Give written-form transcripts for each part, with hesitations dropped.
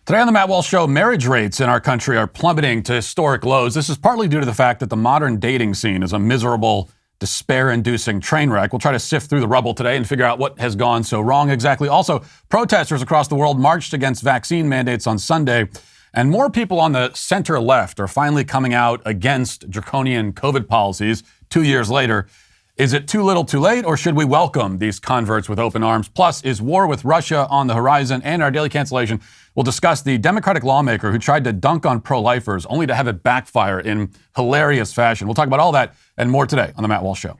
Today on the Matt Walsh Show, marriage rates in our country are plummeting to historic lows. This is partly due to the fact that the modern dating scene is a miserable, despair-inducing train wreck. We'll try to sift through the rubble today and figure out what has gone so wrong exactly. Also, protesters across the world marched against vaccine mandates on Sunday, and more people on the center left are finally coming out against draconian COVID policies 2 years later. Is it too little too late, or should we welcome these converts with open arms? Plus, is war with Russia on the horizon? And our daily cancellation, we'll discuss the Democratic lawmaker who tried to dunk on pro-lifers only to have it backfire in hilarious fashion. We'll talk about all that and more today on The Matt Walsh Show.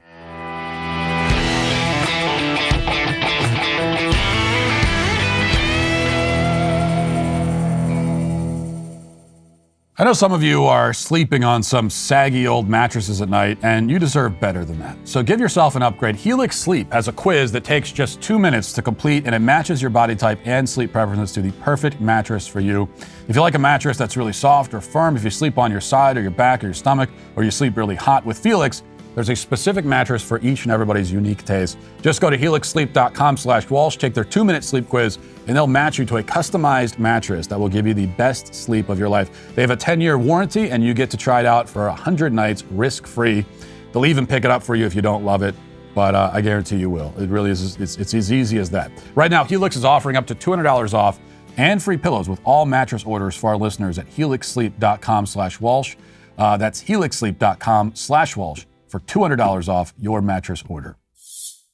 I know some of you are sleeping on some saggy old mattresses at night, and you deserve better than that. So give yourself an upgrade. Helix Sleep has a quiz that takes just 2 minutes to complete, and it matches your body type and sleep preferences to the perfect mattress for you. If you like a mattress that's really soft or firm, if you sleep on your side or your back or your stomach, or you sleep really hot, with Felix, there's a specific mattress for each and everybody's unique taste. Just go to helixsleep.com/Walsh, take their 2-minute sleep quiz, and they'll match you to a customized mattress that will give you the best sleep of your life. They have a 10-year warranty, and you get to try it out for 100 nights risk-free. They'll even pick it up for you if you don't love it, but I guarantee you will. It really is. It's as easy as that. Right now, Helix is offering up to $200 off and free pillows with all mattress orders for our listeners at helixsleep.com/Walsh. That's helixsleep.com/Walsh. for $200 off your mattress order.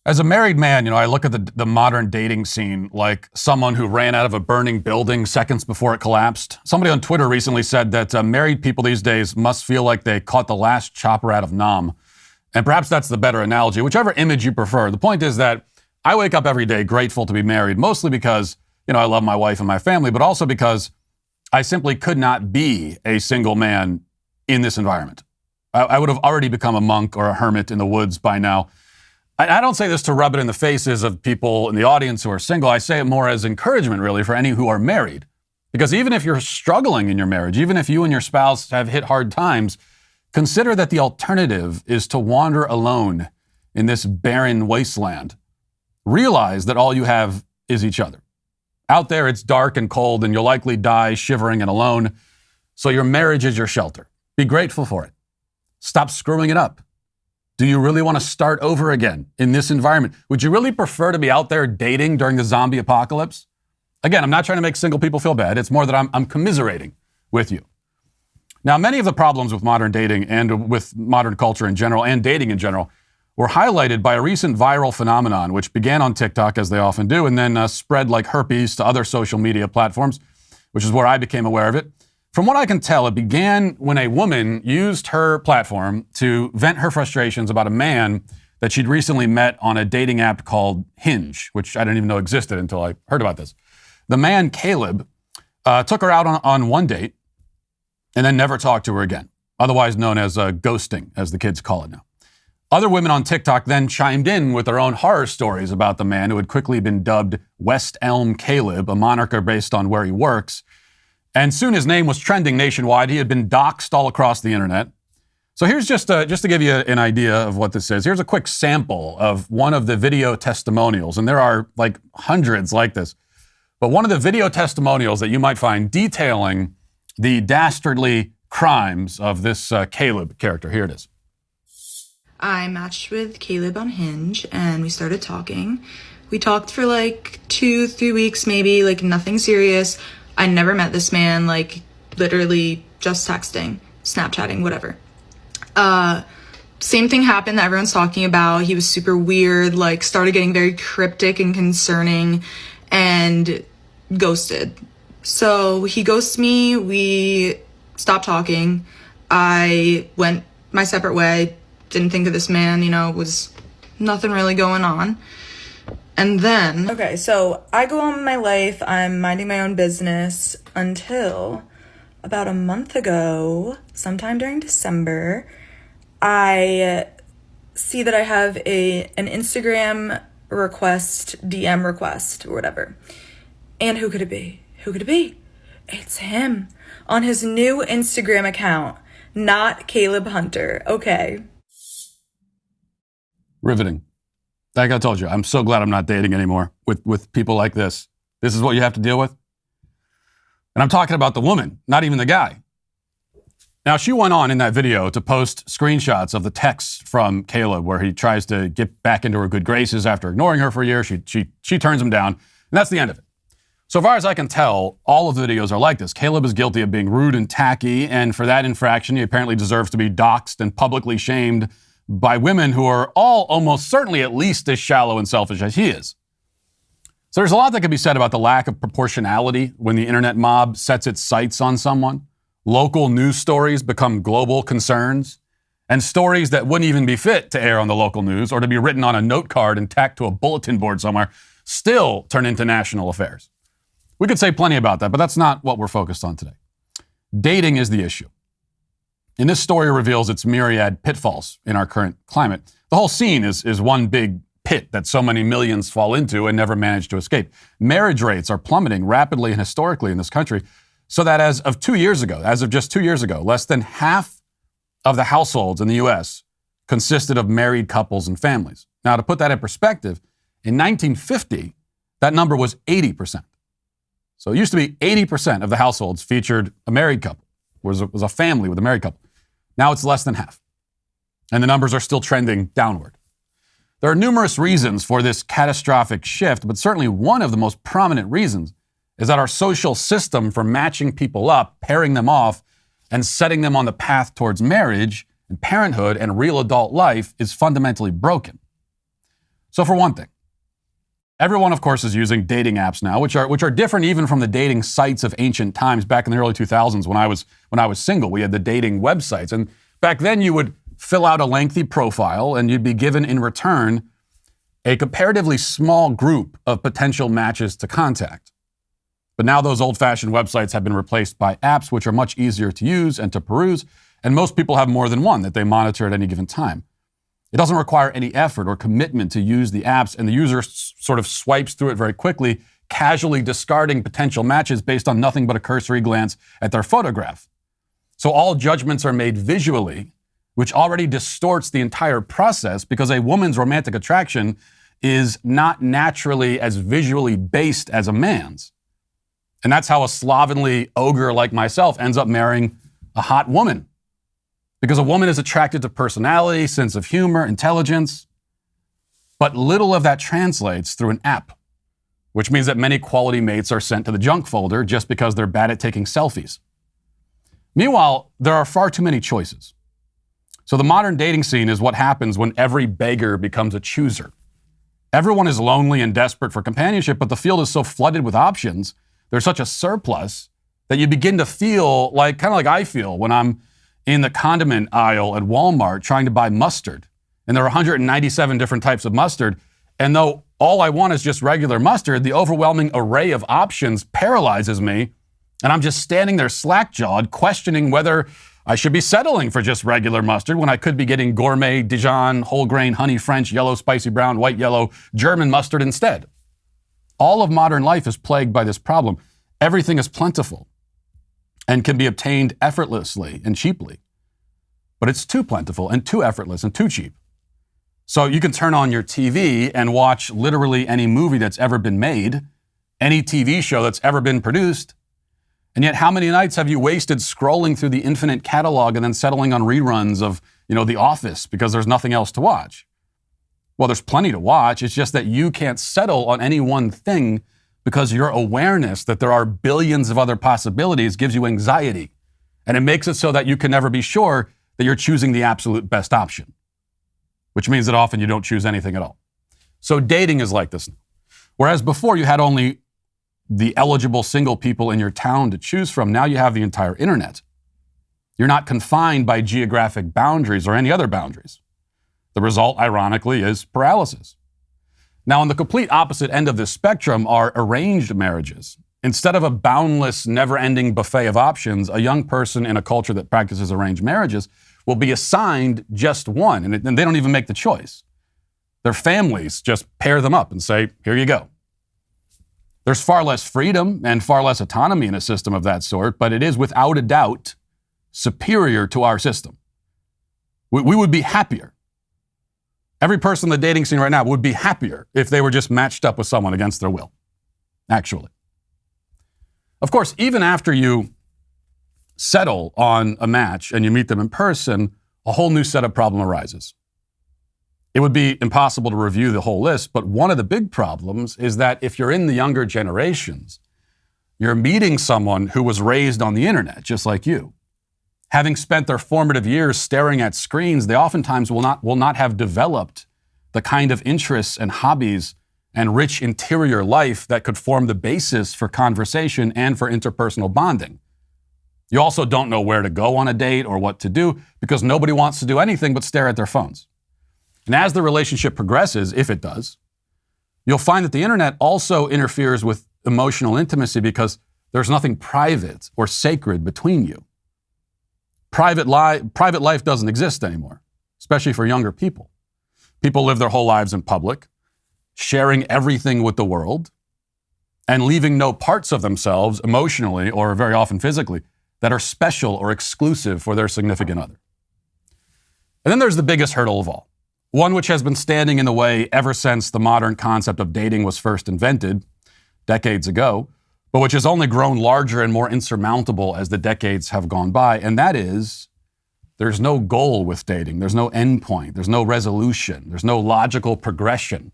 As a married man, I look at the modern dating scene like someone who ran out of a burning building seconds before it collapsed. Somebody on Twitter recently said that married people these days must feel like they caught the last chopper out of Nam. And perhaps that's the better analogy, whichever image you prefer. The point is that I wake up every day grateful to be married, mostly because, I love my wife and my family, but also because I simply could not be a single man in this environment. I would have already become a monk or a hermit in the woods by now. I don't say this to rub it in the faces of people in the audience who are single. I say it more as encouragement, really, for any who are married. Because even if you're struggling in your marriage, even if you and your spouse have hit hard times, consider that the alternative is to wander alone in this barren wasteland. Realize that all you have is each other. Out there, it's dark and cold, and you'll likely die shivering and alone. So your marriage is your shelter. Be grateful for it. Stop screwing it up. Do you really want to start over again in this environment? Would you really prefer to be out there dating during the zombie apocalypse? Again, I'm not trying to make single people feel bad. It's more that I'm commiserating with you. Now, many of the problems with modern dating and with modern culture in general and dating in general were highlighted by a recent viral phenomenon, which began on TikTok, as they often do, and then spread like herpes to other social media platforms, which is where I became aware of it. From what I can tell, it began when a woman used her platform to vent her frustrations about a man that she'd recently met on a dating app called Hinge, which I didn't even know existed until I heard about this. The man, Caleb, took her out on one date and then never talked to her again, otherwise known as ghosting, as the kids call it now. Other women on TikTok then chimed in with their own horror stories about the man who had quickly been dubbed West Elm Caleb, a moniker based on where he works. And soon his name was trending nationwide. He had been doxxed all across the internet. So here's just to give you an idea of what this is. Here's a quick sample of one of the video testimonials. And there are like hundreds like this. But one of the video testimonials that you might find detailing the dastardly crimes of this Caleb character. Here it is. I matched with Caleb on Hinge and we started talking. We talked for like 2-3 weeks, maybe, like nothing serious. I never met this man, like literally just texting, Snapchatting, whatever. Same thing happened that everyone's talking about. He was super weird, like started getting very cryptic and concerning and ghosted. So he ghosted me. We stopped talking. I went my separate way. Didn't think of this man, was nothing really going on. And then, okay, so I go on with my life. I'm minding my own business until about a month ago, sometime during December, I see that I have an Instagram request, DM request, or whatever. And who could it be? Who could it be? It's him on his new Instagram account, not Caleb Hunter. Okay. Riveting. Like I told you, I'm so glad I'm not dating anymore with people like this. This is what you have to deal with. And I'm talking about the woman, not even the guy. Now, she went on in that video to post screenshots of the texts from Caleb where he tries to get back into her good graces after ignoring her for a year. She turns him down, and that's the end of it. So far as I can tell, all of the videos are like this. Caleb is guilty of being rude and tacky, and for that infraction, he apparently deserves to be doxxed and publicly shamed by women who are all almost certainly at least as shallow and selfish as he is. So there's a lot that can be said about the lack of proportionality when the internet mob sets its sights on someone. Local news stories become global concerns, and stories that wouldn't even be fit to air on the local news or to be written on a note card and tacked to a bulletin board somewhere still turn into national affairs. We could say plenty about that, but that's not what we're focused on today. Dating is the issue. And this story reveals its myriad pitfalls in our current climate. The whole scene is one big pit that so many millions fall into and never manage to escape. Marriage rates are plummeting rapidly and historically in this country, so that as of just 2 years ago, less than half of the households in the U.S. consisted of married couples and families. Now, to put that in perspective, in 1950, that number was 80%. So it used to be 80% of the households featured a married couple, was a family with a married couple. Now it's less than half. And the numbers are still trending downward. There are numerous reasons for this catastrophic shift, but certainly one of the most prominent reasons is that our social system for matching people up, pairing them off, and setting them on the path towards marriage and parenthood and real adult life is fundamentally broken. So for one thing, everyone, of course, is using dating apps now, which are different even from the dating sites of ancient times. Back in the early 2000s, when I was single, we had the dating websites, and back then you would fill out a lengthy profile, and you'd be given in return a comparatively small group of potential matches to contact. But now those old-fashioned websites have been replaced by apps, which are much easier to use and to peruse, and most people have more than one that they monitor at any given time. It doesn't require any effort or commitment to use the apps, and the user sort of swipes through it very quickly, casually discarding potential matches based on nothing but a cursory glance at their photograph. So all judgments are made visually, which already distorts the entire process because a woman's romantic attraction is not naturally as visually based as a man's. And that's how a slovenly ogre like myself ends up marrying a hot woman. Because a woman is attracted to personality, sense of humor, intelligence, but little of that translates through an app, which means that many quality mates are sent to the junk folder just because they're bad at taking selfies. Meanwhile, there are far too many choices. So the modern dating scene is what happens when every beggar becomes a chooser. Everyone is lonely and desperate for companionship, but the field is so flooded with options, there's such a surplus that you begin to feel like, kind of like I feel when I'm in the condiment aisle at Walmart trying to buy mustard. And there are 197 different types of mustard. And though all I want is just regular mustard, the overwhelming array of options paralyzes me. And I'm just standing there slack-jawed, questioning whether I should be settling for just regular mustard when I could be getting gourmet Dijon, whole grain, honey French, yellow, spicy brown, white, yellow, German mustard instead. All of modern life is plagued by this problem. Everything is plentiful and can be obtained effortlessly and cheaply. But it's too plentiful and too effortless and too cheap. So you can turn on your TV and watch literally any movie that's ever been made, any TV show that's ever been produced. And yet how many nights have you wasted scrolling through the infinite catalog and then settling on reruns of, The Office because there's nothing else to watch? Well, there's plenty to watch. It's just that you can't settle on any one thing because your awareness that there are billions of other possibilities gives you anxiety. And it makes it so that you can never be sure that you're choosing the absolute best option, which means that often you don't choose anything at all. So dating is like this now. Whereas before you had only the eligible single people in your town to choose from, now you have the entire internet. You're not confined by geographic boundaries or any other boundaries. The result, ironically, is paralysis. Now, on the complete opposite end of this spectrum are arranged marriages. Instead of a boundless, never-ending buffet of options, a young person in a culture that practices arranged marriages will be assigned just one, and they don't even make the choice. Their families just pair them up and say, here you go. There's far less freedom and far less autonomy in a system of that sort, but it is without a doubt superior to our system. We would be happier. Every person in the dating scene right now would be happier if they were just matched up with someone against their will, actually. Of course, even after you settle on a match and you meet them in person, a whole new set of problem arises. It would be impossible to review the whole list, but one of the big problems is that if you're in the younger generations, you're meeting someone who was raised on the internet, just like you. Having spent their formative years staring at screens, they oftentimes will not have developed the kind of interests and hobbies and rich interior life that could form the basis for conversation and for interpersonal bonding. You also don't know where to go on a date or what to do because nobody wants to do anything but stare at their phones. And as the relationship progresses, if it does, you'll find that the internet also interferes with emotional intimacy because there's nothing private or sacred between you. Private life doesn't exist anymore, especially for younger people. People live their whole lives in public, sharing everything with the world, and leaving no parts of themselves emotionally or very often physically that are special or exclusive for their significant other. And then there's the biggest hurdle of all, one which has been standing in the way ever since the modern concept of dating was first invented decades ago, but which has only grown larger and more insurmountable as the decades have gone by, and that is there's no goal with dating. There's no end point. There's no resolution. There's no logical progression.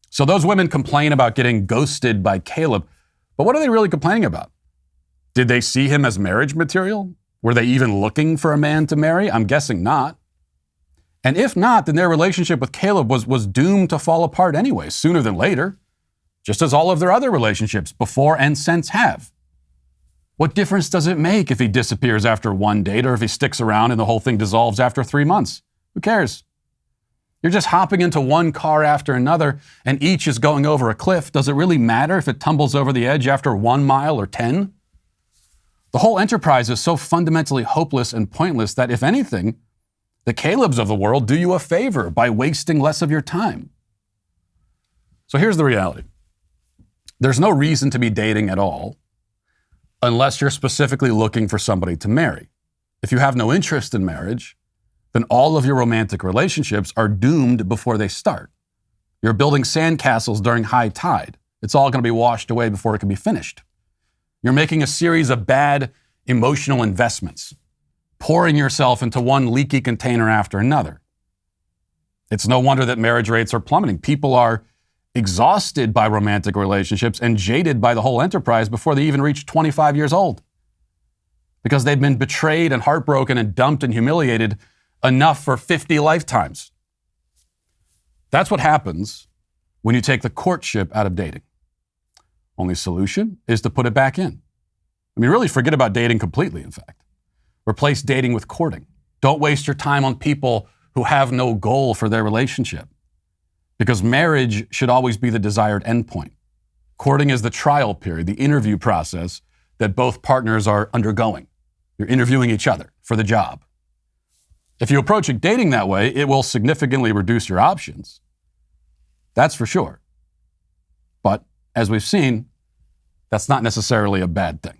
So those women complain about getting ghosted by Caleb, but what are they really complaining about? Did they see him as marriage material? Were they even looking for a man to marry? I'm guessing not. And if not, then their relationship with Caleb was doomed to fall apart anyway, sooner than later, just as all of their other relationships before and since have. What difference does it make if he disappears after one date or if he sticks around and the whole thing dissolves after 3 months? Who cares? You're just hopping into one car after another and each is going over a cliff. Does it really matter if it tumbles over the edge after 1 mile or 10? The whole enterprise is so fundamentally hopeless and pointless that, if anything, the Calebs of the world do you a favor by wasting less of your time. So here's the reality. There's no reason to be dating at all unless you're specifically looking for somebody to marry. If you have no interest in marriage, then all of your romantic relationships are doomed before they start. You're building sandcastles during high tide. It's all going to be washed away before it can be finished. You're making a series of bad emotional investments, pouring yourself into one leaky container after another. It's no wonder that marriage rates are plummeting. People are exhausted by romantic relationships and jaded by the whole enterprise before they even reach 25 years old, because they've been betrayed and heartbroken and dumped and humiliated enough for 50 lifetimes. That's what happens when you take the courtship out of dating. Only solution is to put it back in. I mean, really forget about dating completely, in fact. Replace dating with courting. Don't waste your time on people who have no goal for their relationship, because marriage should always be the desired endpoint. Courting is the trial period, the interview process that both partners are undergoing. You're interviewing each other for the job. If you approach dating that way, it will significantly reduce your options. That's for sure. But as we've seen, that's not necessarily a bad thing.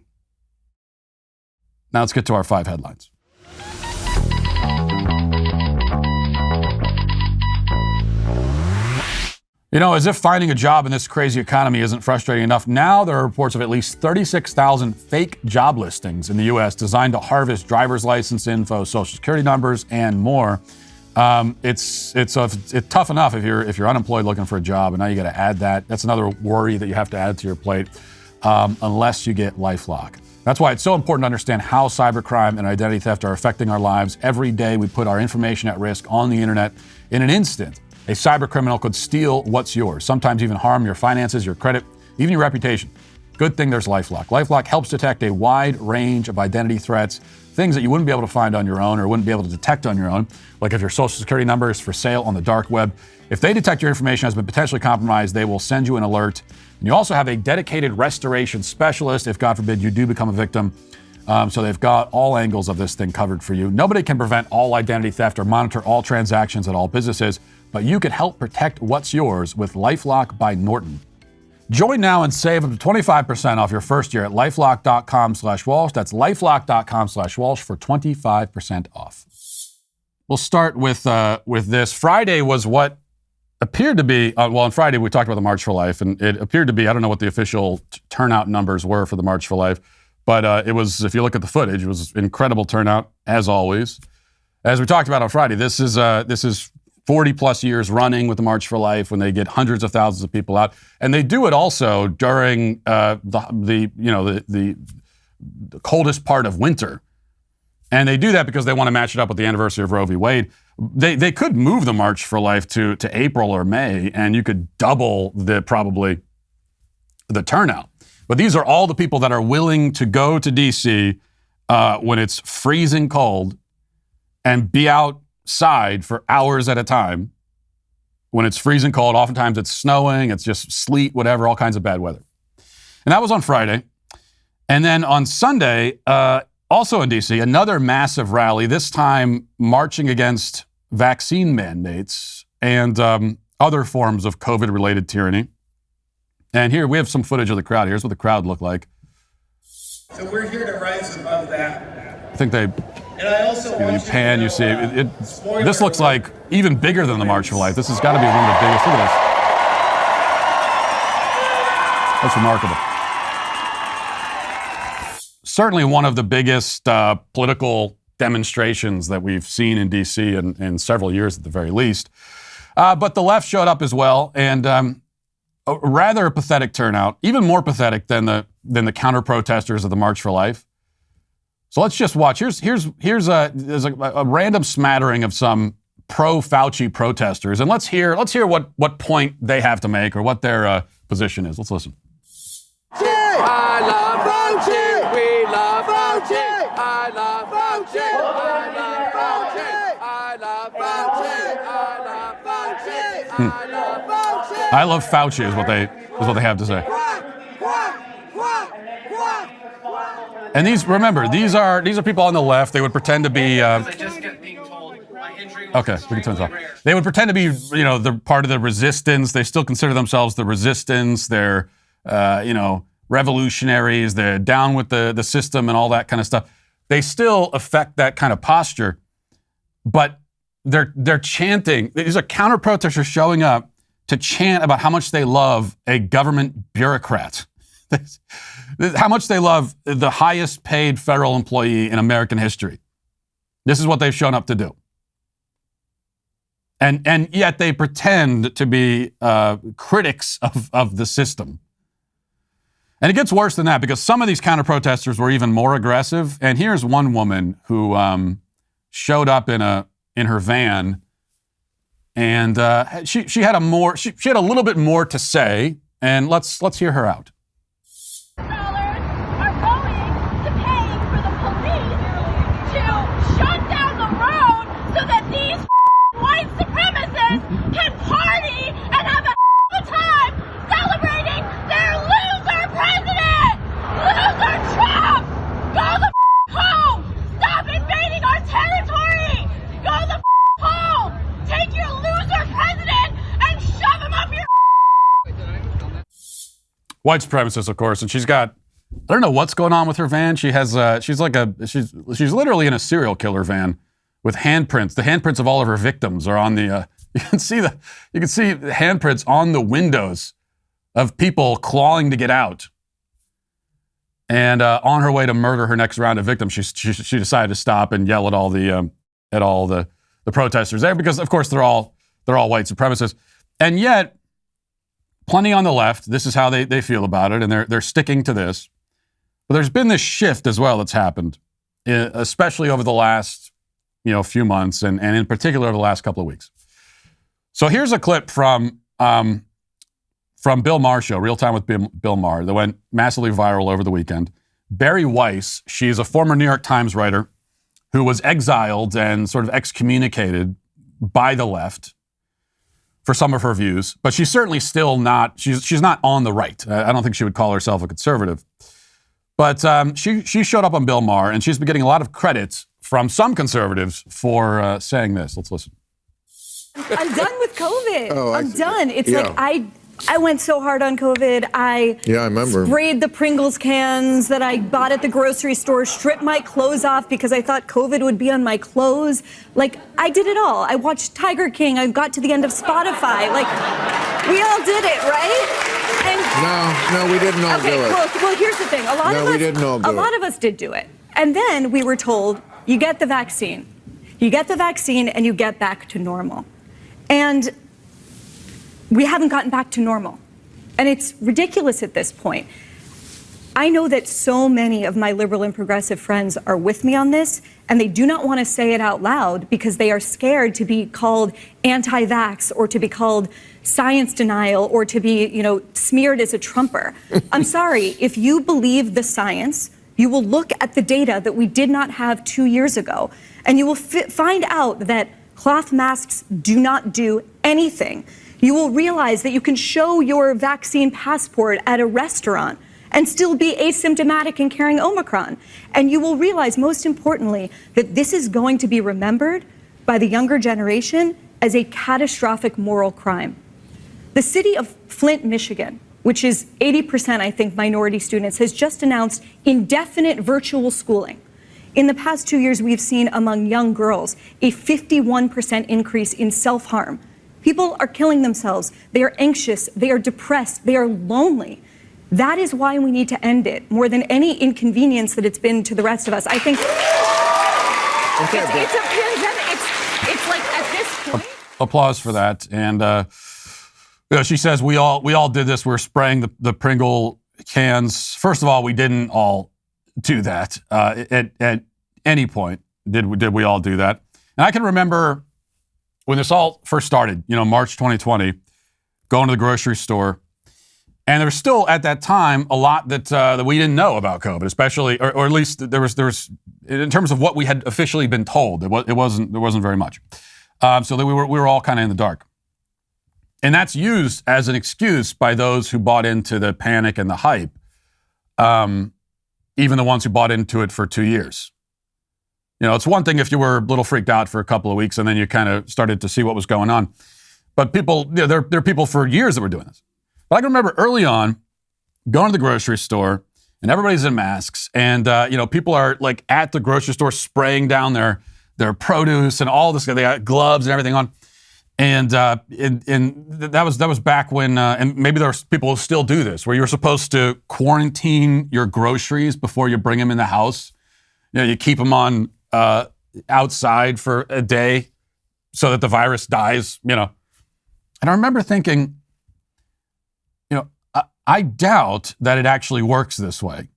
Now let's get to our 5 headlines. You know, as if finding a job in this crazy economy isn't frustrating enough, now there are reports of at least 36,000 fake job listings in the U.S. designed to harvest driver's license info, social security numbers, and more. It's tough enough if you're unemployed looking for a job, and now you got to add that. That's another worry that you have to add to your plate, unless you get LifeLock. That's why it's so important to understand how cybercrime and identity theft are affecting our lives. Every day we put our information at risk on the internet. In an instant, a cybercriminal could steal what's yours, sometimes even harm your finances, your credit, even your reputation. Good thing there's LifeLock. LifeLock helps detect a wide range of identity threats, things that you wouldn't be able to find on your own or wouldn't be able to detect on your own, like if your social security number is for sale on the dark web. If they detect your information has been potentially compromised, they will send you an alert. And you also have a dedicated restoration specialist if, God forbid, you do become a victim. So they've got all angles of this thing covered for you. Nobody can prevent all identity theft or monitor all transactions at all businesses, but you can help protect what's yours with LifeLock by Norton. Join now and save up to 25% off your first year at lifelock.com/Walsh. That's lifelock.com/Walsh for 25% off. We'll start with this. Friday was what appeared to be, well, on Friday we talked about the March for Life, and it appeared to be, I don't know what the official turnout numbers were for the March for Life, but it was, if you look at the footage, it was incredible turnout, as always. As we talked about on Friday, this is 40 plus years running with the March for Life, when they get hundreds of thousands of people out, and they do it also during the coldest part of winter, and they do that because they want to match it up with the anniversary of Roe v. Wade. They could move the March for Life to April or May, and you could double probably the turnout. But these are all the people that are willing to go to D.C. When it's freezing cold and be outside for hours at a time. When it's freezing cold, oftentimes it's snowing, it's just sleet, whatever, all kinds of bad weather. And that was on Friday. And then on Sunday, also in D.C., another massive rally, this time marching against vaccine mandates and other forms of COVID-related tyranny. And here we have some footage of the crowd. Here's what the crowd looked like. So we're here to rise above that. I think they, and I also want you pan, you see, this looks like even bigger than the March for Life. This has got to be one of the biggest. Look at this. That's remarkable. Certainly one of the biggest political demonstrations that we've seen in D.C. in several years at the very least. But the left showed up as well, and a rather pathetic turnout, even more pathetic than the counter-protesters of the March for Life. So let's just watch. Here's a random smattering of some pro-Fauci protesters, and let's hear what point they have to make or what their position is. Let's listen. I love Fauci. We love Fauci. I love Fauci. I love Fauci. I love Fauci. I love Fauci. I love Fauci. I love Fauci is what they have to say. And these are people on the left. They would pretend to be. I just kept being told my injury was Okay, we can turn this off. They would pretend to be, the part of the resistance. They still consider themselves the resistance. They're, revolutionaries. They're down with the system and all that kind of stuff. They still affect that kind of posture, but they're chanting. These are counter-protesters showing up to chant about how much they love a government bureaucrat, how much they love the highest paid federal employee in American history. This is what they've shown up to do. And yet they pretend to be critics of the system. And it gets worse than that, because some of these counter-protesters were even more aggressive. And here's one woman who showed up in her van, and she had a little bit more to say. And let's hear her out. Dollars are going to pay for the police to shut down the road so that these white supremacists can party and have a time celebrating their loser president! Loser Trump! Go the home! Stop invading our territory! Go the home! Take your loser president and shove him up your White supremacist, of course, and she's got, I don't know what's going on with her van. She has she's literally in a serial killer van with handprints. The handprints of all of her victims are on the you can see the handprints on the windows of people clawing to get out. And on her way to murder her next round of victims, she decided to stop and yell at all the protesters there, because of course they're all white supremacists. And yet plenty on the left, this is how they feel about it, and they're sticking to this. But there's been this shift as well that's happened, especially over the last few months, and in particular the last couple of weeks. So here's a clip from Bill Maher Show, Real Time with Bill Maher, that went massively viral over the weekend. Barry Weiss, she's a former New York Times writer who was exiled and sort of excommunicated by the left for some of her views, but she's certainly still not, she's not on the right. I don't think she would call herself a conservative. But she showed up on Bill Maher, and she's been getting a lot of credit from some conservatives for saying this. Let's listen. I'm done with COVID. Oh, I'm done. It's like I went so hard on COVID. I remember. Sprayed the Pringles cans that I bought at the grocery store, stripped my clothes off because I thought COVID would be on my clothes. Like, I did it all. I watched Tiger King. I got to the end of Spotify. Like, we all did it, right? No, we didn't all do it. Well, here's the thing. A lot of us did do it. And then we were told, you get the vaccine. You get the vaccine and you get back to normal. And we haven't gotten back to normal. And it's ridiculous at this point. I know that so many of my liberal and progressive friends are with me on this, and they do not want to say it out loud because they are scared to be called anti-vax or to be called science denial or to be, smeared as a Trumper. I'm sorry, if you believe the science, you will look at the data that we did not have 2 years ago, and you will find out that cloth masks do not do anything. You will realize that you can show your vaccine passport at a restaurant and still be asymptomatic and carrying Omicron. And you will realize, most importantly, that this is going to be remembered by the younger generation as a catastrophic moral crime. The city of Flint, Michigan, which is 80%, I think, minority students, has just announced indefinite virtual schooling. In the past 2 years, we've seen among young girls a 51% increase in self-harm. People are killing themselves. They are anxious. They are depressed. They are lonely. That is why we need to end it, more than any inconvenience that it's been to the rest of us. I think it's a pandemic. It's like at this point. Applause for that. And she says we all did this. We're spraying the Pringle cans. First of all, we didn't all do that at any point. Did we all do that? And I can remember when this all first started, March 2020, going to the grocery store, and there was still at that time a lot that we didn't know about COVID, especially, or at least there was in terms of what we had officially been told. There wasn't very much, so that we were all kind of in the dark, and that's used as an excuse by those who bought into the panic and the hype, even the ones who bought into it for 2 years. It's one thing if you were a little freaked out for a couple of weeks and then you kind of started to see what was going on. But people, there are people for years that were doing this. But I can remember early on going to the grocery store and everybody's in masks and, people are like at the grocery store spraying down their produce and all this. They got gloves and everything on. And that was back when, and maybe there are people who still do this, where you're supposed to quarantine your groceries before you bring them in the house. You keep them on outside for a day so that the virus dies, And I remember thinking, I doubt that it actually works this way.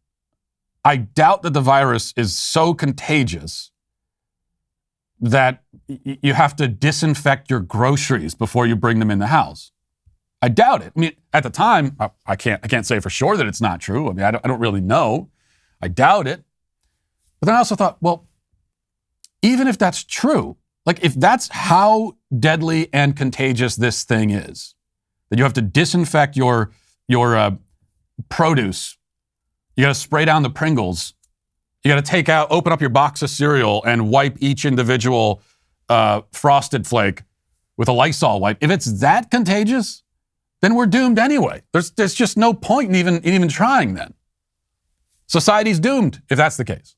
I doubt that the virus is so contagious that you have to disinfect your groceries before you bring them in the house. I doubt it. I mean, at the time, I can't say for sure that it's not true. I mean, I don't really know. I doubt it. But then I also thought, well, even if that's true, like if that's how deadly and contagious this thing is, that you have to disinfect your produce, you got to spray down the Pringles, you got to open up your box of cereal and wipe each individual Frosted Flake with a Lysol wipe. If it's that contagious, then we're doomed anyway. There's just no point in even trying then. Society's doomed if that's the case.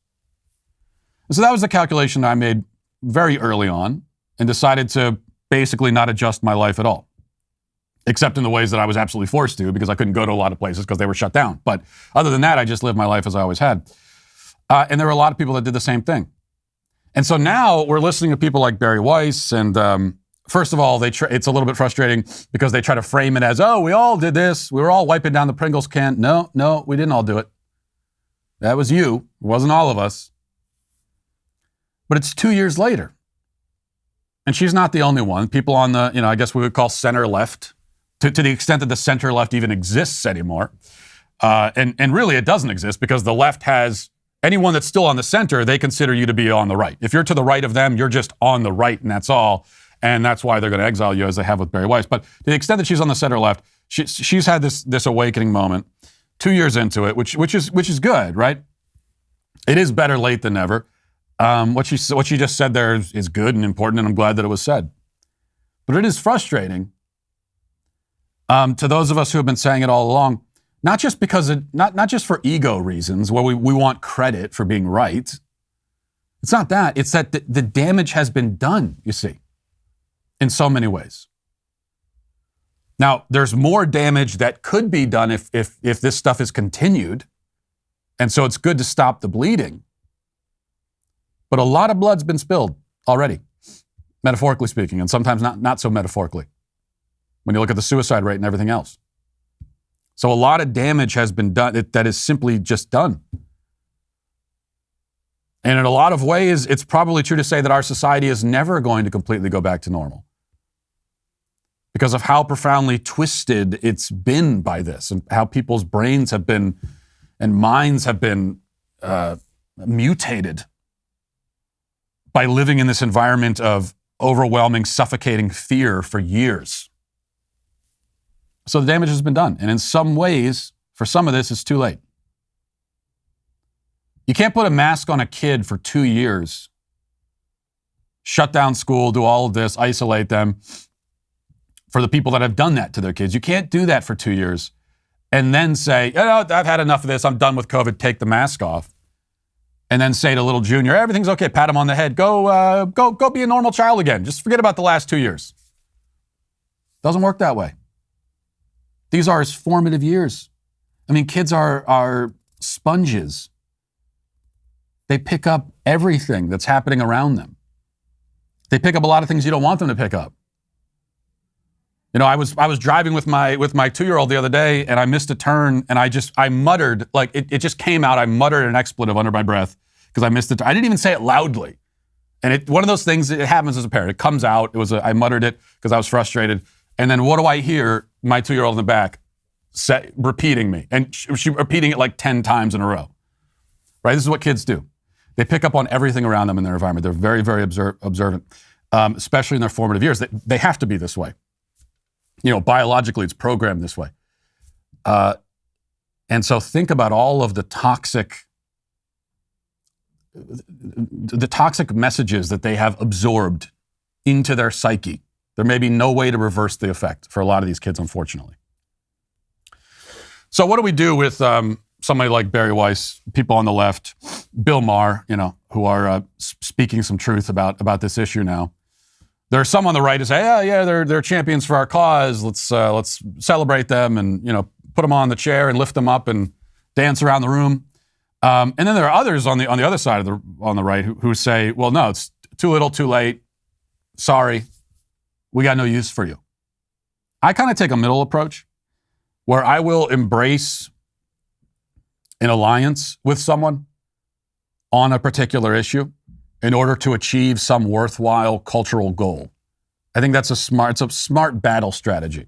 So that was the calculation I made very early on and decided to basically not adjust my life at all, except in the ways that I was absolutely forced to because I couldn't go to a lot of places because they were shut down. But other than that, I just lived my life as I always had. And there were a lot of people that did the same thing. And so now we're listening to people like Barry Weiss. And first of all, it's a little bit frustrating because they try to frame it as, oh, we all did this. We were all wiping down the Pringles can. No, we didn't all do it. That was you. It wasn't all of us. But it's 2 years later. And she's not the only one. People on the, I guess we would call center left, to the extent that the center left even exists anymore. And really it doesn't exist because the left has anyone that's still on the center, they consider you to be on the right. If you're to the right of them, you're just on the right and that's all. And that's why they're going to exile you as they have with Barry Weiss. But to the extent that she's on the center left, she's had this awakening moment 2 years into it, which is good, right? It is better late than never. What she just said there is good and important, and I'm glad that it was said. But it is frustrating To those of us who have been saying it all along, not just because not just for ego reasons, where we want credit for being right. It's not that. It's that the damage has been done, you see, in so many ways. Now, there's more damage that could be done if this stuff is continued. And so it's good to stop the bleeding. But a lot of blood's been spilled already, metaphorically speaking, and sometimes not so metaphorically, when you look at the suicide rate and everything else. So a lot of damage has been done that is simply just done. And in a lot of ways, it's probably true to say that our society is never going to completely go back to normal because of how profoundly twisted it's been by this and how people's brains have been and minds have been mutated by living in this environment of overwhelming, suffocating fear for years. So the damage has been done. And in some ways, for some of this, it's too late. You can't put a mask on a kid for 2 years, shut down school, do all of this, isolate them for the people that have done that to their kids. You can't do that for 2 years and then say, I've had enough of this. I'm done with COVID. Take the mask off. And then say to little Junior, everything's okay. Pat him on the head. Go be a normal child again. Just forget about the last 2 years. Doesn't work that way. These are his formative years. I mean, kids are sponges. They pick up everything that's happening around them. They pick up a lot of things you don't want them to pick up. You know, I was driving with my 2-year-old the other day, and I missed a turn, and I muttered, like it just came out. I muttered an expletive under my breath because I missed it. I didn't even say it loudly, and one of those things. It happens as a parent. It comes out. I muttered it because I was frustrated, and then what do I hear? My 2-year-old in the back repeating me, and she repeating it like 10 times in a row. Right? This is what kids do. They pick up on everything around them in their environment. They're very, very observant, especially in their formative years. They have to be this way. You know, biologically, it's programmed this way. And so think about all of the toxic messages that they have absorbed into their psyche. There may be no way to reverse the effect for a lot of these kids, unfortunately. So what do we do with somebody like Barry Weiss, people on the left, Bill Maher, who are speaking some truth about this issue now? There are some on the right who say, they're champions for our cause. Let's celebrate them and put them on the chair and lift them up and dance around the room. And then there are others on the other side on the right who say, well, no, it's too little, too late. Sorry, we got no use for you. I kind of take a middle approach where I will embrace an alliance with someone on a particular issue in order to achieve some worthwhile cultural goal. I think that's a smart battle strategy.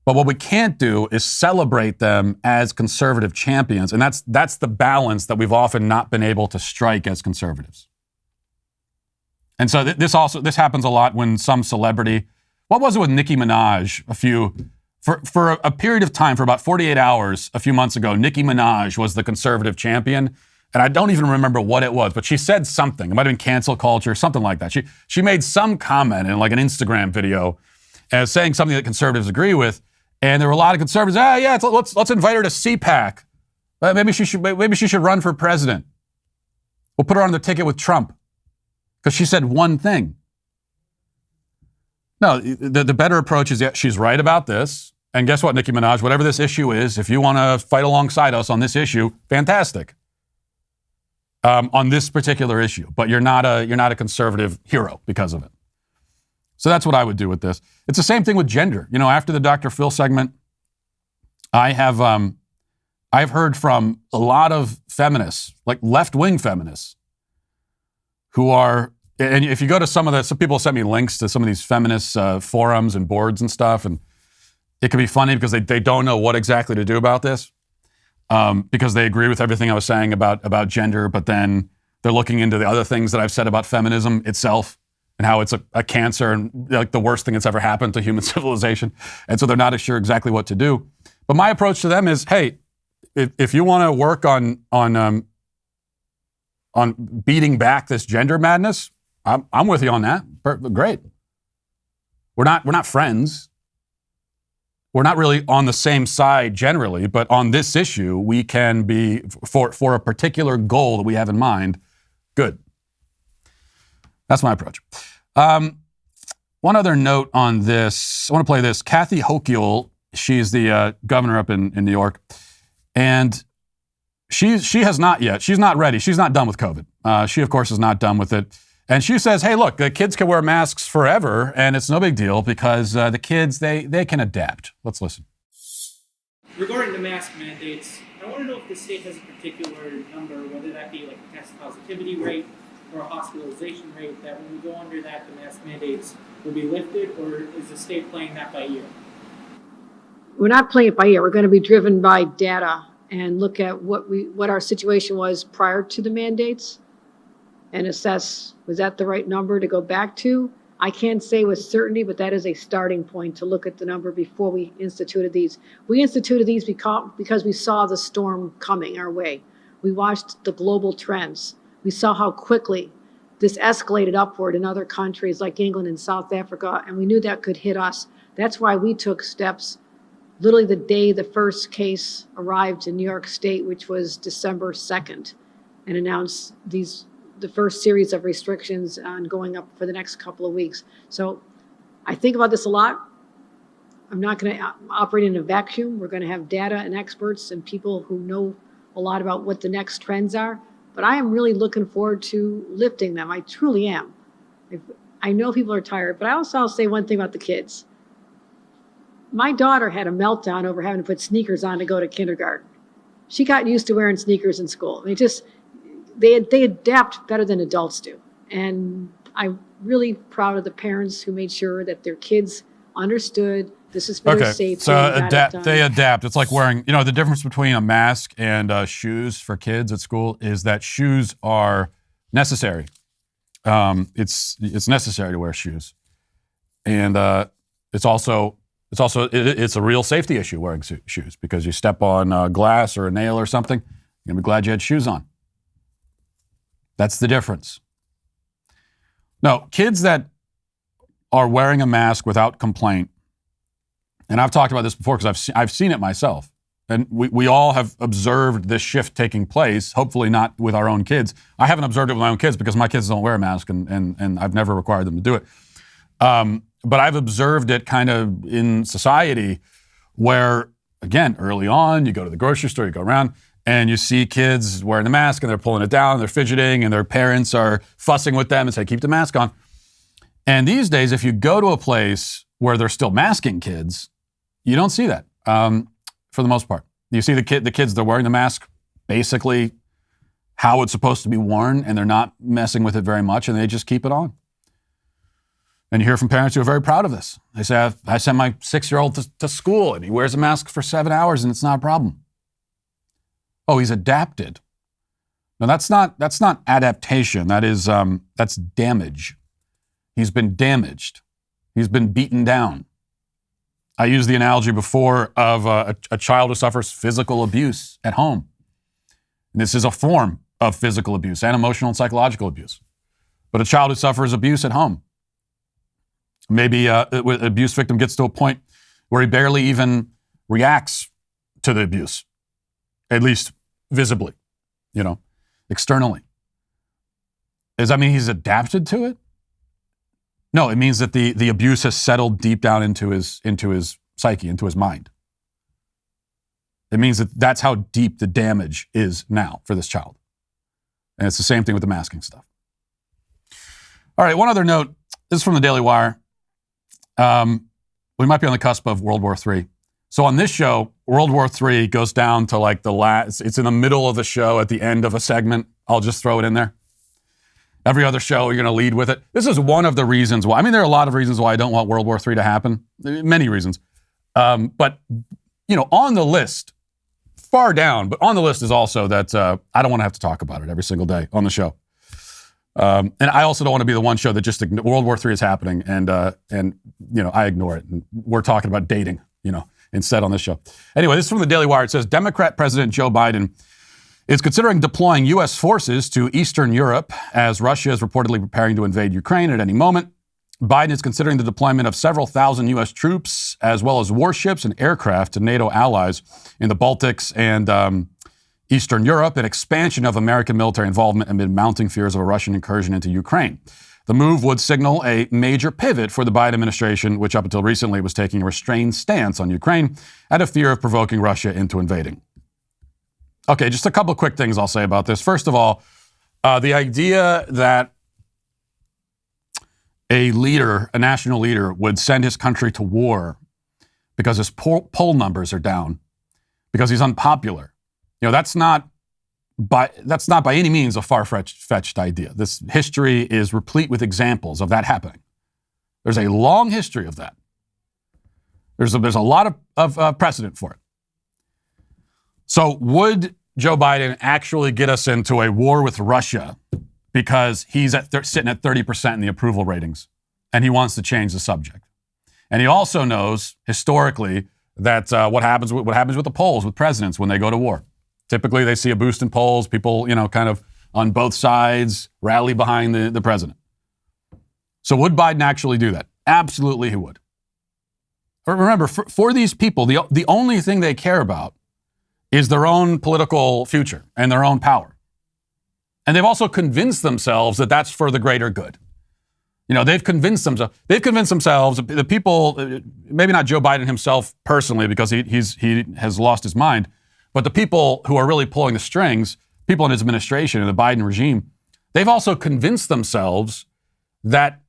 But what we can't do is celebrate them as conservative champions, and that's the balance that we've often not been able to strike as conservatives. And so this happens a lot when some celebrity, what was it with Nicki Minaj for a period of time, for about 48 hours a few months ago, Nicki Minaj was the conservative champion. And I don't even remember what it was, but she said something. It might have been cancel culture, something like that. She made some comment in like an Instagram video saying something that conservatives agree with. And there were a lot of conservatives, let's invite her to CPAC. Maybe she should run for president. We'll put her on the ticket with Trump because she said one thing. No, the better approach is, she's right about this. And guess what, Nicki Minaj, whatever this issue is, if you want to fight alongside us on this issue, fantastic. On this particular issue, but you're not a conservative hero because of it. So that's what I would do with this. It's the same thing with gender. After the Dr. Phil segment, I've heard from a lot of feminists, like left-wing feminists, who are, and if you go to some people send me links to some of these feminist forums and boards and stuff, and it can be funny because they don't know what exactly to do about this. Because they agree with everything I was saying about gender, but then they're looking into the other things that I've said about feminism itself and how it's a cancer and like the worst thing that's ever happened to human civilization. And so they're not sure exactly what to do. But my approach to them is, hey, if you want to work on beating back this gender madness, I'm with you on that. Great. We're not friends. we're not really on the same side generally, but on this issue, we can be, for a particular goal that we have in mind, good. That's my approach. One other note on this. I want to play this. Kathy Hochul, she's the governor up in New York, and she has not yet. She's not ready. She's not done with COVID. She, of course, is not done with it. And she says, hey, look, the kids can wear masks forever, and it's no big deal because the kids, they can adapt. Let's listen. Regarding the mask mandates, I want to know if the state has a particular number, whether that be like a test positivity rate or a hospitalization rate, that when we go under that, the mask mandates will be lifted, or is the state playing that by ear? We're not playing it by ear. We're going to be driven by data and look at what our situation was prior to the mandates and assess, was that the right number to go back to? I can't say with certainty, but that is a starting point to look at the number before we instituted these. We instituted these because we saw the storm coming our way. We watched the global trends. We saw how quickly this escalated upward in other countries like England and South Africa, and we knew that could hit us. That's why we took steps literally the day the first case arrived in New York State, which was December 2nd, and announced the first series of restrictions on going up for the next couple of weeks. So I think about this a lot. I'm not going to operate in a vacuum. We're going to have data and experts and people who know a lot about what the next trends are. But I am really looking forward to lifting them. I truly am. I know people are tired, but I'll say one thing about the kids. My daughter had a meltdown over having to put sneakers on to go to kindergarten. She got used to wearing sneakers in school. I mean, they adapt better than adults do. And I'm really proud of the parents who made sure that their kids understood this is for their safety. So they adapt. It's like wearing, the difference between a mask and shoes for kids at school is that shoes are necessary. It's necessary to wear shoes. And it's a real safety issue wearing shoes, because you step on glass or a nail or something, you're going to be glad you had shoes on. That's the difference. No, kids that are wearing a mask without complaint, and I've talked about this before because I've seen it myself, and we all have observed this shift taking place, hopefully not with our own kids. I haven't observed it with my own kids because my kids don't wear a mask, and I've never required them to do it. But I've observed it kind of in society where, again, early on, you go to the grocery store, you go around, and you see kids wearing the mask, and they're pulling it down, and they're fidgeting, and their parents are fussing with them and say, keep the mask on. And these days, if you go to a place where they're still masking kids, you don't see that for the most part. You see the kids, they're wearing the mask basically how it's supposed to be worn, and they're not messing with it very much, and they just keep it on. And you hear from parents who are very proud of this. They say, I sent my 6-year-old to school, and he wears a mask for 7 hours, and it's not a problem. Oh, he's adapted. No, that's not adaptation. That's damage. He's been damaged. He's been beaten down. I used the analogy before of a child who suffers physical abuse at home. And this is a form of physical abuse and emotional and psychological abuse. But a child who suffers abuse at home, maybe an abuse victim gets to a point where he barely even reacts to the abuse, at least visibly, externally. Does that mean he's adapted to it? No, it means that the abuse has settled deep down into his psyche, into his mind. It means that that's how deep the damage is now for this child. And it's the same thing with the masking stuff. All right, one other note. This is from the Daily Wire. We might be on the cusp of World War III. So on this show, World War III goes down to like the last, it's in the middle of the show at the end of a segment. I'll just throw it in there. Every other show, you're going to lead with it. This is one of the reasons why. I mean, there are a lot of reasons why I don't want World War III to happen. Many reasons. But, on the list, far down, but on the list is also that I don't want to have to talk about it every single day on the show. And I also don't want to be the one show that just World War III is happening and I ignore it. And we're talking about dating, instead on this show. Anyway, this is from the Daily Wire. It says, Democrat President Joe Biden is considering deploying U.S. forces to Eastern Europe as Russia is reportedly preparing to invade Ukraine at any moment. Biden is considering the deployment of several thousand U.S. troops, as well as warships and aircraft to NATO allies in the Baltics and Eastern Europe, an expansion of American military involvement amid mounting fears of a Russian incursion into Ukraine. The move would signal a major pivot for the Biden administration, which up until recently was taking a restrained stance on Ukraine out of fear of provoking Russia into invading. Okay, just a couple of quick things I'll say about this. First of all, the idea that a leader, a national leader, would send his country to war because his poll numbers are down, because he's unpopular. That's not by any means a far-fetched idea. This history is replete with examples of that happening. There's a long history of that. There's a lot of precedent for it. So would Joe Biden actually get us into a war with Russia because he's sitting at 30% in the approval ratings and he wants to change the subject? And he also knows historically that what happens with the polls with presidents when they go to war. Typically, they see a boost in polls. People, kind of on both sides rally behind the president. So would Biden actually do that? Absolutely, he would. But remember, for these people, the only thing they care about is their own political future and their own power. And they've also convinced themselves that that's for the greater good. They've convinced themselves, the people, maybe not Joe Biden himself personally, because he has lost his mind, but the people who are really pulling the strings, people in his administration and the Biden regime, they've also convinced themselves that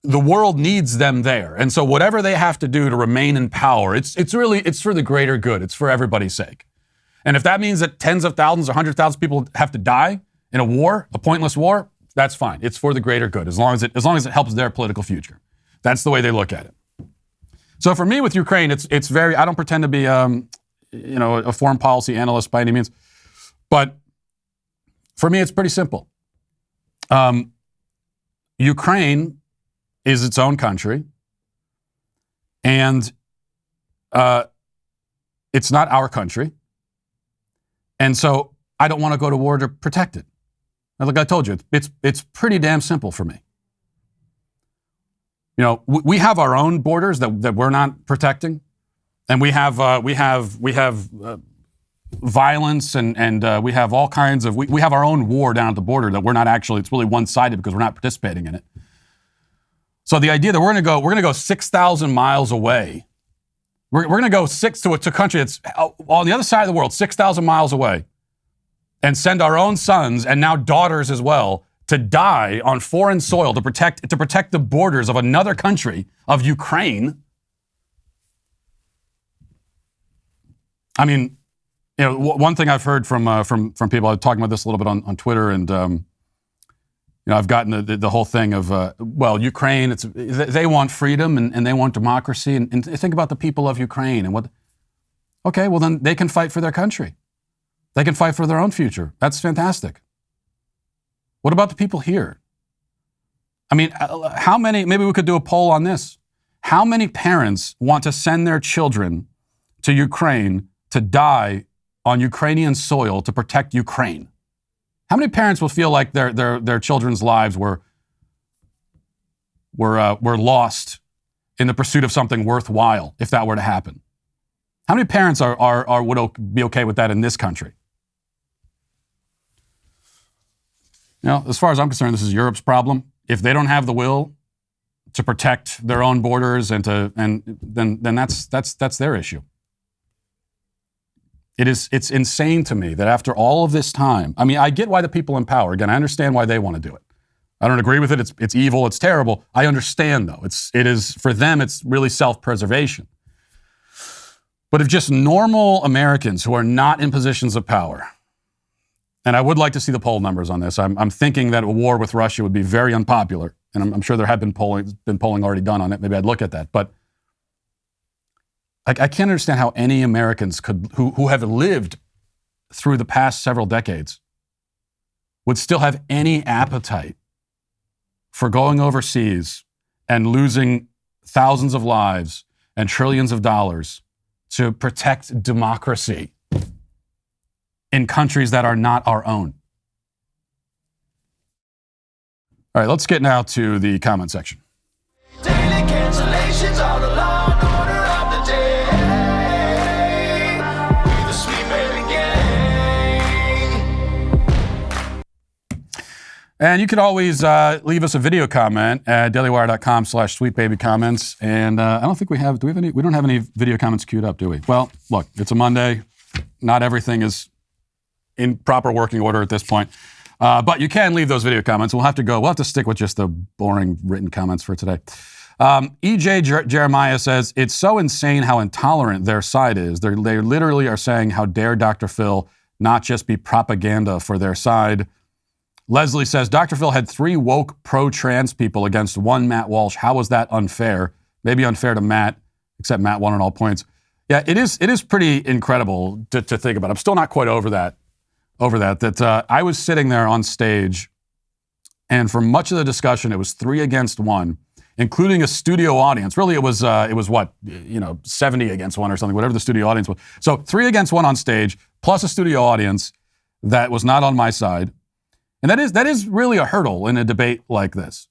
the world needs them there. And so whatever they have to do to remain in power, it's for the greater good. It's for everybody's sake. And if that means that tens of thousands or 100,000 people have to die in a war, a pointless war, that's fine. It's for the greater good, as long as it helps their political future. That's the way they look at it. So for me with Ukraine, it's very, I don't pretend to be a foreign policy analyst by any means, but for me, it's pretty simple. Ukraine is its own country, and it's not our country. And so I don't want to go to war to protect it. And like I told you, it's pretty damn simple for me. We have our own borders that we're not protecting. And we have violence and we have all kinds of, we have our own war down at the border that we're not actually, it's really one-sided because we're not participating in it. So the idea that we're going to go 6,000 miles away, we're going to go to a country that's on the other side of the world, 6,000 miles away, and send our own sons and now daughters as well to die on foreign soil to protect the borders of another country, of Ukraine. I mean, one thing I've heard from people, I'm talking about this a little bit on Twitter, and I've gotten the whole thing of Ukraine. They want freedom and they want democracy, and think about the people of Ukraine and what. Okay, well then they can fight for their country. They can fight for their own future. That's fantastic. What about the people here? I mean, how many? Maybe we could do a poll on this. How many parents want to send their children to Ukraine to die on Ukrainian soil to protect Ukraine? How many parents will feel like their children's lives were lost in the pursuit of something worthwhile if that were to happen? How many parents would be okay with that in this country? As far as I'm concerned, this is Europe's problem. If they don't have the will to protect their own borders then that's their issue. It's insane to me that after all of this time, I mean, I get why the people in power, again, I understand why they want to do it. I don't agree with it. It's evil. It's terrible. I understand though. It is for them, it's really self-preservation. But if just normal Americans who are not in positions of power, and I would like to see the poll numbers on this. I'm thinking that a war with Russia would be very unpopular, and I'm sure there have been polling already done on it. Maybe I'd look at that. But I can't understand how any Americans who have lived through the past several decades would still have any appetite for going overseas and losing thousands of lives and trillions of dollars to protect democracy in countries that are not our own. All right, let's get now to the comment section. Cancellation on the law and order of the day. We the Sweet Baby Gang. And you can always leave us a video comment at dailywire.com/sweetbabycomments. And I don't think we have, do we have any? We don't have any video comments queued up, do we? Well, look, it's a Monday. Not everything is in proper working order at this point. But you can leave those video comments. We'll have to stick with just the boring written comments for today. EJ Jeremiah says, it's so insane how intolerant their side is. They literally are saying, how dare Dr. Phil not just be propaganda for their side. Leslie says, Dr. Phil had 3 woke pro-trans people against 1 Matt Walsh. How was that unfair? Maybe unfair to Matt, except Matt won on all points. Yeah, it is pretty incredible to think about. I'm still not quite over that. I was sitting there on stage, and for much of the discussion, it was 3 against 1, including a studio audience. Really, it was what, 70 against 1 or something, whatever the studio audience was. So 3 against 1 on stage, plus a studio audience that was not on my side. And that is really a hurdle in a debate like this.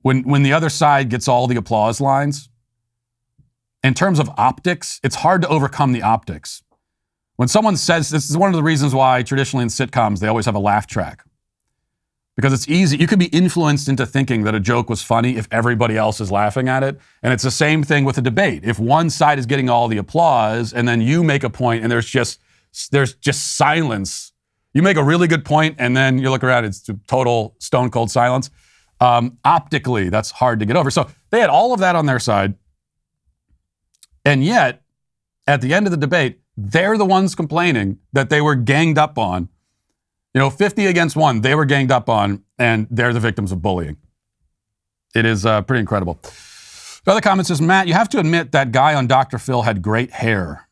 When the other side gets all the applause lines, in terms of optics, it's hard to overcome the optics. When someone says, this is one of the reasons why traditionally in sitcoms, they always have a laugh track. Because it's easy. You can be influenced into thinking that a joke was funny if everybody else is laughing at it. And it's the same thing with a debate. If one side is getting all the applause and then you make a point and there's just silence. You make a really good point and then you look around, it's total stone cold silence. Optically, that's hard to get over. So they had all of that on their side. And yet, at the end of the debate, they're the ones complaining that they were ganged up on. 50 against 1, they were ganged up on, and they're the victims of bullying. It is pretty incredible. The other comment says, Matt, you have to admit that guy on Dr. Phil had great hair.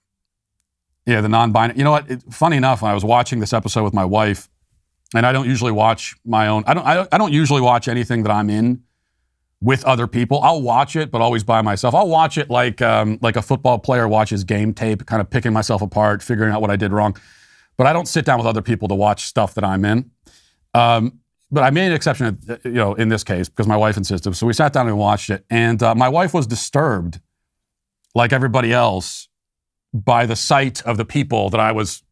Yeah, the non-binary. You know what? Funny enough, when I was watching this episode with my wife, and I don't usually watch my own, I don't usually watch anything that I'm in with other people. I'll watch it, but always by myself. I'll watch it like a football player watches game tape, kind of picking myself apart, figuring out what I did wrong. But I don't sit down with other people to watch stuff that I'm in. But I made an exception, in this case, because my wife insisted. So we sat down and watched it. And my wife was disturbed, like everybody else, by the sight of the people that I was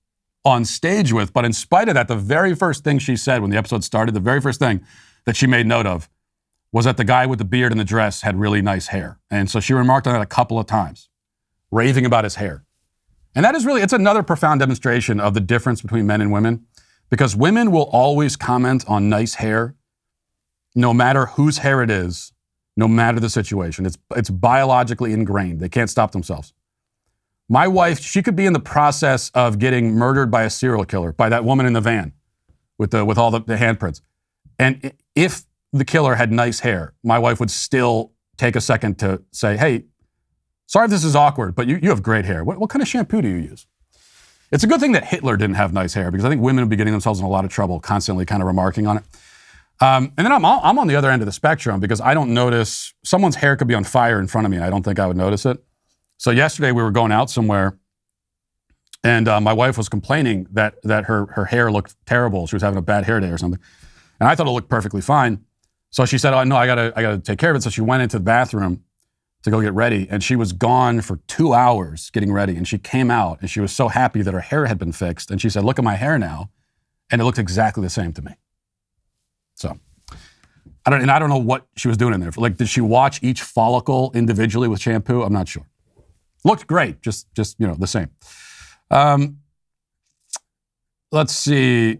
on stage with. But in spite of that, the very first thing she said when the episode started, the very first thing that she made note of was that the guy with the beard and the dress had really nice hair. And so she remarked on that a couple of times, raving about his hair. And that is really, it's another profound demonstration of the difference between men and women, because women will always comment on nice hair, no matter whose hair it is, no matter the situation. It's biologically ingrained. They can't stop themselves. My wife, she could be in the process of getting murdered by a serial killer, by that woman in the van with all the handprints. And if the killer had nice hair, my wife would still take a second to say, hey, sorry if this is awkward, but you have great hair. What kind of shampoo do you use? It's a good thing that Hitler didn't have nice hair, because I think women would be getting themselves in a lot of trouble constantly kind of remarking on it. And then I'm on the other end of the spectrum, because I don't notice, someone's hair could be on fire in front of me and I don't think I would notice it. So yesterday we were going out somewhere, and my wife was complaining that her hair looked terrible. She was having a bad hair day or something. And I thought it looked perfectly fine. So she said, oh, no, I gotta take care of it. So she went into the bathroom to go get ready, and she was gone for 2 hours getting ready. And she came out, and she was so happy that her hair had been fixed. And she said, look at my hair now. And it looked exactly the same to me. So I don't know what she was doing in there. Like, did she watch each follicle individually with shampoo? I'm not sure. Looked great, just the same. Let's see.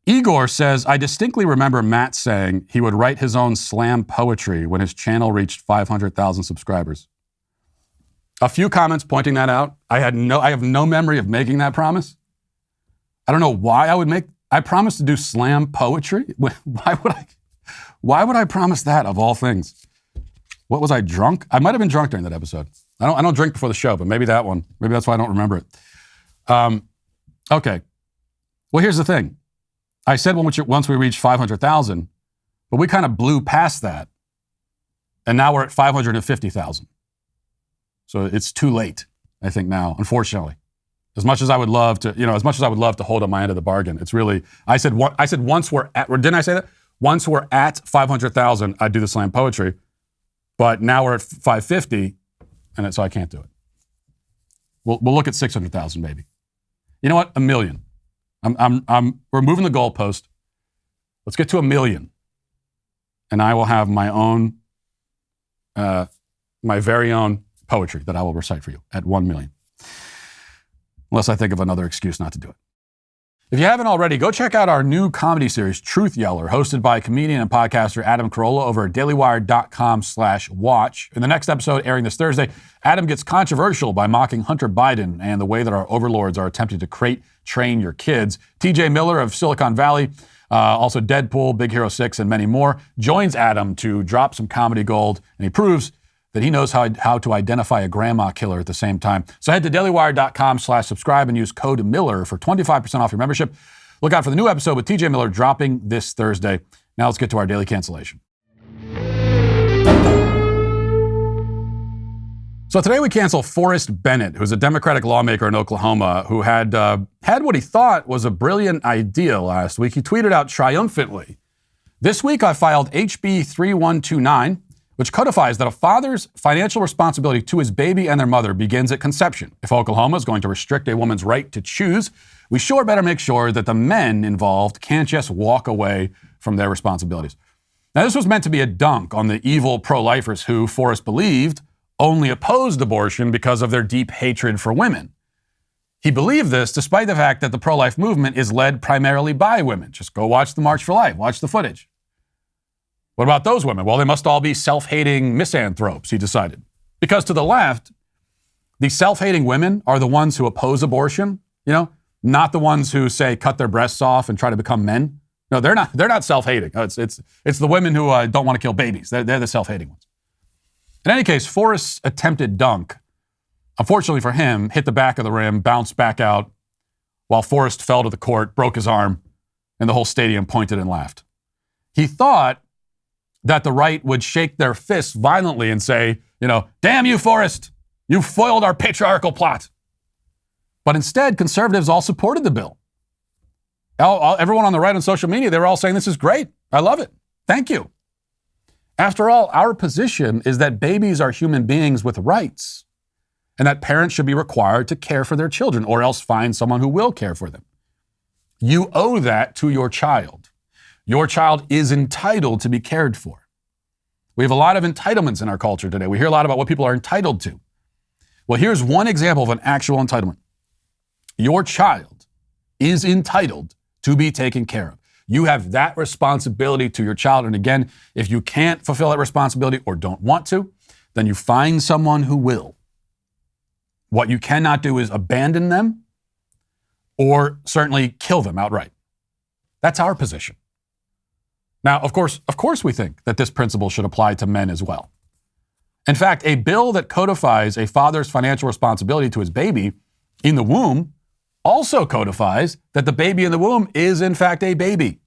Igor says, I distinctly remember Matt saying he would write his own slam poetry when his channel reached 500,000 subscribers. A few comments pointing that out. I have no memory of making that promise. I don't know why I promised to do slam poetry. Why would I promise that, of all things? What was I, drunk? I might have been drunk during that episode. I don't drink before the show, but maybe that one. Maybe that's why I don't remember it. Okay. Well, here's the thing. I said once we reached 500,000, but we kind of blew past that. And now we're at 550,000. So it's too late, I think now, unfortunately. As much as I would love to hold up my end of the bargain, it's really, I said once we're at, or didn't I say that? Once we're at 500,000, I'd do the slam poetry. But now we're at 550, and so I can't do it. We'll look at 600,000 maybe. You know what? 1 million. We're moving the goalpost. Let's get to 1 million, and I will have my own, my very own poetry that I will recite for you at 1 million. Unless I think of another excuse not to do it. If you haven't already, go check out our new comedy series, Truth Yeller, hosted by comedian and podcaster Adam Carolla over at dailywire.com/watch. In the next episode, airing this Thursday, Adam gets controversial by mocking Hunter Biden and the way that our overlords are attempting to train your kids. TJ Miller of Silicon Valley, also Deadpool, Big Hero 6, and many more, joins Adam to drop some comedy gold, and he proves that he knows how to identify a grandma killer at the same time. So head to dailywire.com/subscribe and use code Miller for 25% off your membership. Look out for the new episode with TJ Miller dropping this Thursday. Now let's get to our daily cancellation. So today we cancel Forrest Bennett, who's a Democratic lawmaker in Oklahoma who had what he thought was a brilliant idea last week. He tweeted out triumphantly, "This week I filed HB 3129, which codifies that a father's financial responsibility to his baby and their mother begins at conception. If Oklahoma is going to restrict a woman's right to choose, we sure better make sure that the men involved can't just walk away from their responsibilities." Now, this was meant to be a dunk on the evil pro-lifers who, Forrest believed, only opposed abortion because of their deep hatred for women. He believed this despite the fact that the pro-life movement is led primarily by women. Just go watch the March for Life, watch the footage. What about those women? Well, they must all be self-hating misanthropes, he decided. Because to the left, the self-hating women are the ones who oppose abortion, not the ones who say cut their breasts off and try to become men. No, they're not self-hating. It's the women who don't want to kill babies. They're the self-hating ones. In any case, Forrest's attempted dunk, unfortunately for him, hit the back of the rim, bounced back out, while Forrest fell to the court, broke his arm, and the whole stadium pointed and laughed. He thought that the right would shake their fists violently and say, "Damn you, Forrest, you foiled our patriarchal plot." But instead, conservatives all supported the bill. Everyone on the right on social media, they were all saying, "This is great. I love it. Thank you." After all, our position is that babies are human beings with rights, and that parents should be required to care for their children or else find someone who will care for them. You owe that to your child. Your child is entitled to be cared for. We have a lot of entitlements in our culture today. We hear a lot about what people are entitled to. Well, here's one example of an actual entitlement. Your child is entitled to be taken care of. You have that responsibility to your child. And again, if you can't fulfill that responsibility or don't want to, then you find someone who will. What you cannot do is abandon them or certainly kill them outright. That's our position. Now, of course, we think that this principle should apply to men as well. In fact, a bill that codifies a father's financial responsibility to his baby in the womb also codifies that the baby in the womb is, in fact, a baby.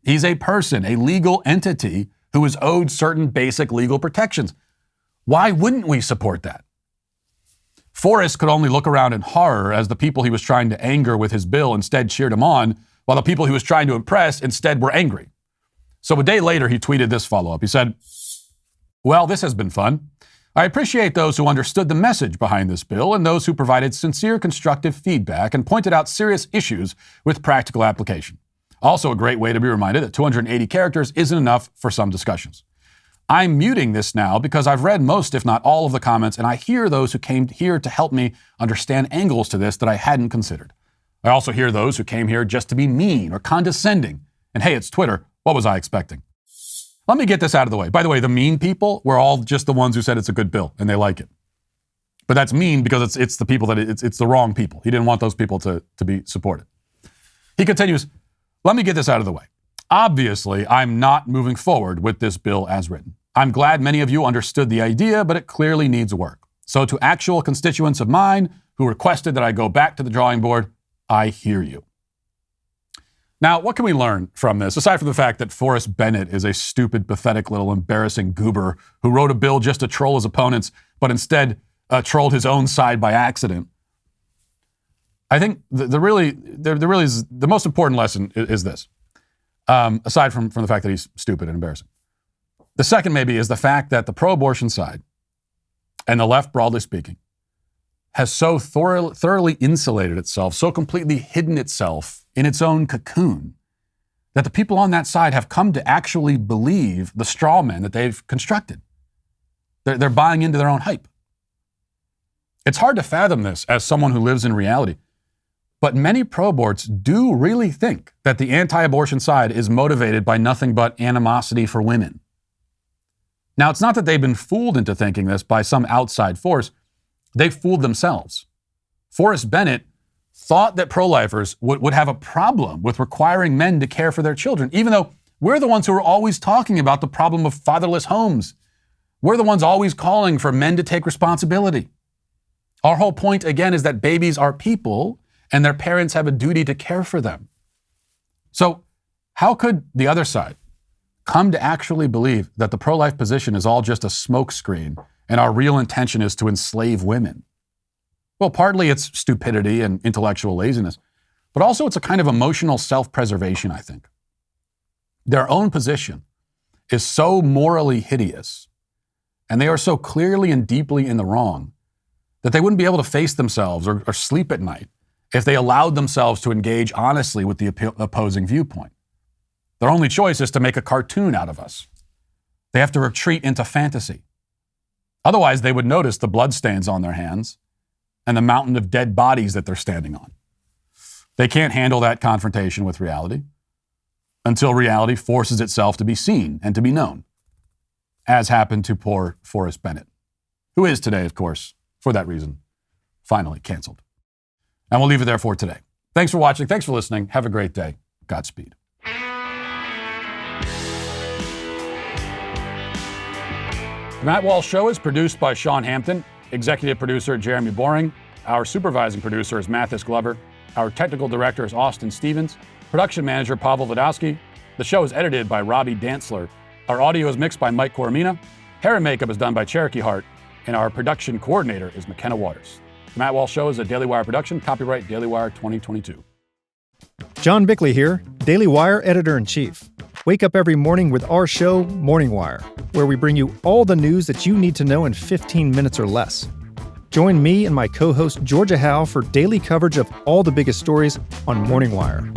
He's a person, a legal entity who is owed certain basic legal protections. Why wouldn't we support that? Forrest could only look around in horror as the people he was trying to anger with his bill instead cheered him on, while the people he was trying to impress instead were angry. So a day later, he tweeted this follow-up. He said, "Well, this has been fun. I appreciate those who understood the message behind this bill and those who provided sincere constructive feedback and pointed out serious issues with practical application. Also a great way to be reminded that 280 characters isn't enough for some discussions. I'm muting this now because I've read most, if not all, of the comments, and I hear those who came here to help me understand angles to this that I hadn't considered. I also hear those who came here just to be mean or condescending. And hey, it's Twitter. What was I expecting? Let me get this out of the way. By the way, the mean people were all just the ones who said it's a good bill and they like it. But that's mean because it's the people that it's the wrong people. He didn't want those people to be supported." He continues, "Let me get this out of the way. Obviously, I'm not moving forward with this bill as written. I'm glad many of you understood the idea, but it clearly needs work. So to actual constituents of mine who requested that I go back to the drawing board, I hear you." Now, what can we learn from this, aside from the fact that Forrest Bennett is a stupid, pathetic, little embarrassing goober who wrote a bill just to troll his opponents, but instead trolled his own side by accident? I think the most important lesson is this, aside from the fact that he's stupid and embarrassing. The second maybe is the fact that the pro-abortion side, and the left broadly speaking, has so thoroughly insulated itself, so completely hidden itself in its own cocoon, that the people on that side have come to actually believe the straw man that they've constructed. They're buying into their own hype. It's hard to fathom this as someone who lives in reality, but many pro-aborts do really think that the anti-abortion side is motivated by nothing but animosity for women. Now, it's not that they've been fooled into thinking this by some outside force. They fooled themselves. Forrest Bennett thought that pro-lifers would have a problem with requiring men to care for their children, even though we're the ones who are always talking about the problem of fatherless homes. We're the ones always calling for men to take responsibility. Our whole point, again, is that babies are people and their parents have a duty to care for them. So how could the other side come to actually believe that the pro-life position is all just a smokescreen and our real intention is to enslave women? Well, partly it's stupidity and intellectual laziness, but also it's a kind of emotional self-preservation, I think. Their own position is so morally hideous, and they are so clearly and deeply in the wrong, that they wouldn't be able to face themselves or sleep at night if they allowed themselves to engage honestly with the opposing viewpoint. Their only choice is to make a cartoon out of us. They have to retreat into fantasy. Otherwise, they would notice the bloodstains on their hands and the mountain of dead bodies that they're standing on. They can't handle that confrontation with reality until reality forces itself to be seen and to be known, as happened to poor Forrest Bennett, who is today, of course, for that reason, finally canceled. And we'll leave it there for today. Thanks for watching. Thanks for listening. Have a great day. Godspeed. The Matt Walsh Show is produced by Sean Hampton, executive producer Jeremy Boring. Our supervising producer is Mathis Glover. Our technical director is Austin Stevens. Production manager Pavel Vodowski. The show is edited by Robbie Dantzler. Our audio is mixed by Mike Coromina. Hair and makeup is done by Cherokee Hart. And our production coordinator is McKenna Waters. The Matt Walsh Show is a Daily Wire production. Copyright Daily Wire 2022. John Bickley here, Daily Wire Editor-in-Chief. Wake up every morning with our show, Morning Wire, where we bring you all the news that you need to know in 15 minutes or less. Join me and my co-host Georgia Howe for daily coverage of all the biggest stories on Morning Wire.